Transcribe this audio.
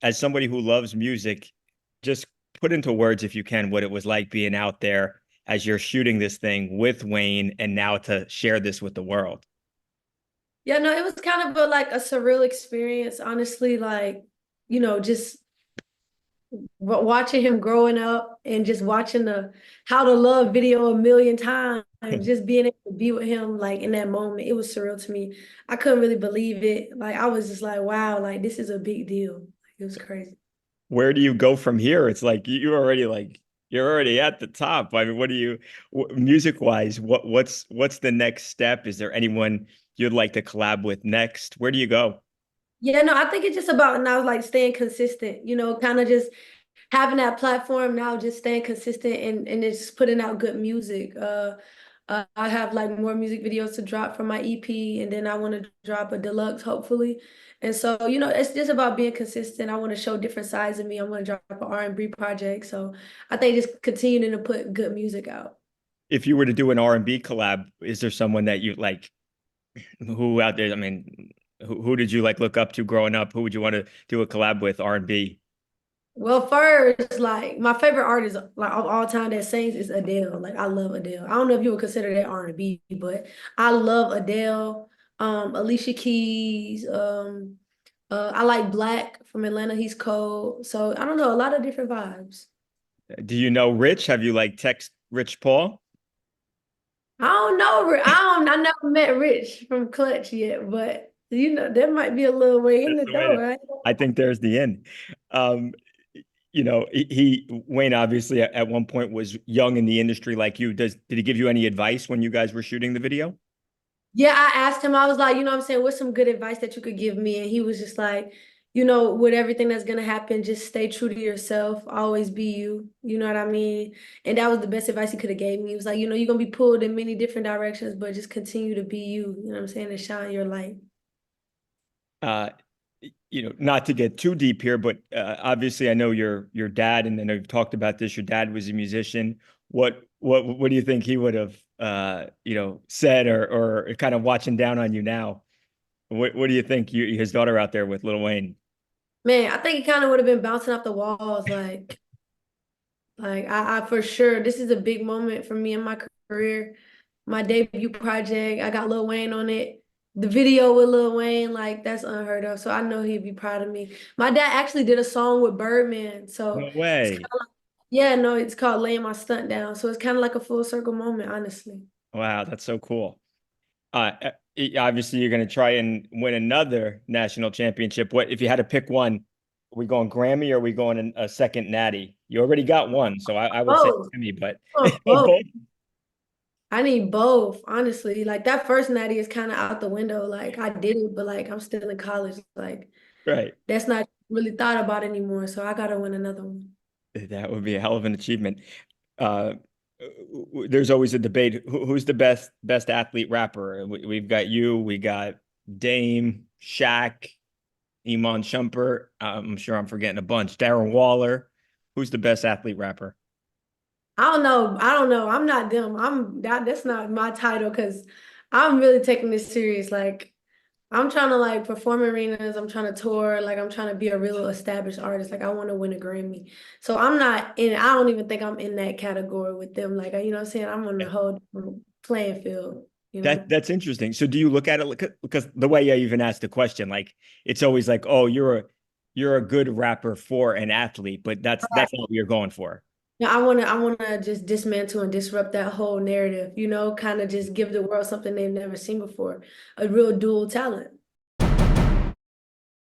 as somebody who loves music, just put into words, if you can, what it was like being out there as you're shooting this thing with Wayne and now to share this with the world. Yeah, no, it was kind of like a surreal experience, honestly. Like, just watching him growing up and just watching the How to Love video a million times, just being able to be with him like in that moment, it was surreal to me. I couldn't really believe it. Like I was just like, wow, like this is a big deal. Like, it was crazy. Where do you go from here? It's like you already like you're already at the top. I mean, what do you music wise, what's the next step? Is there anyone you'd like to collab with next? Where do you go? Yeah, no, I think it's just about now like staying consistent, kind of just having that platform now, just staying consistent and just putting out good music. I have like more music videos to drop from my EP, and then I want to drop a deluxe, hopefully. And so, it's just about being consistent. I want to show different sides of me. I want to drop an R&B project. So I think just continuing to put good music out. If you were to do an R&B collab, is there someone that you like who out there? I mean, who did you like look up to growing up? Who would you want to do a collab with R&B? Well, first, like my favorite artist like of all time that sings is Adele. Like I love Adele. I don't know if you would consider that R&B, but I love Adele. Alicia Keys. I like Black from Atlanta. He's cold. So I don't know, a lot of different vibes. Do you know Rich? Have you like text Rich Paul? I don't know. I never met Rich from Clutch yet, but there might be a little way in That's the the way door, to, right? I think there's the end. Um, Wayne obviously at one point was young in the industry like you. Did he give you any advice when you guys were shooting the video? Yeah, I asked him, I was like, what I'm saying, what's some good advice that you could give me? And he was just like, with everything that's gonna happen, just stay true to yourself, always be you. You know what I mean? And that was the best advice he could have gave me. He was like, you're gonna be pulled in many different directions, but just continue to be you. You know what I'm saying? And shine your light. Uh, Not to get too deep here, but obviously I know your dad, and I know you've talked about this. Your dad was a musician. What do you think he would have said or kind of watching down on you now? What do you think his daughter out there with Lil Wayne? Man, I think he kind of would have been bouncing off the walls, like I for sure. This is a big moment for me in my career. My debut project, I got Lil Wayne on it. The video with Lil Wayne, like that's unheard of. So I know he'd be proud of me. My dad actually did a song with Birdman. So No it's kind way. of like, yeah, no, it's called Laying My Stunt Down. So it's kind of like a full circle moment, honestly. Wow, that's so cool. Obviously you're going to try and win another national championship. What if you had to pick one? Are we going Grammy or are we going a second Natty? You already got one, so I would say Both. Grammy, but Both. both. I need both, honestly. Like that first natty is kind of out the window. Like I did it, but like I'm still in college. Like Right. that's not really thought about anymore. So I gotta win another one. That would be a hell of an achievement. Uh, there's always a debate. Who's the best athlete rapper? We've got you. We got Dame, Shaq, Iman Shumpert. I'm sure I'm forgetting a bunch. Darren Waller. Who's the best athlete rapper? I don't know. I don't know. I'm not them. That's not my title because I'm really taking this serious. Like I'm trying to like perform arenas. I'm trying to tour. Like I'm trying to be a real established artist. Like I want to win a Grammy. So I'm not in. I don't even think I'm in that category with them. Like you know what I'm saying. I'm on the whole different playing field. You know. That's interesting. So do you look at it like, because the way I even asked the question, like it's always like, oh, you're a good rapper for an athlete, but that's not what you're going for. Yeah, I wanna just dismantle and disrupt that whole narrative, kind of just give the world something they've never seen before, a real dual talent.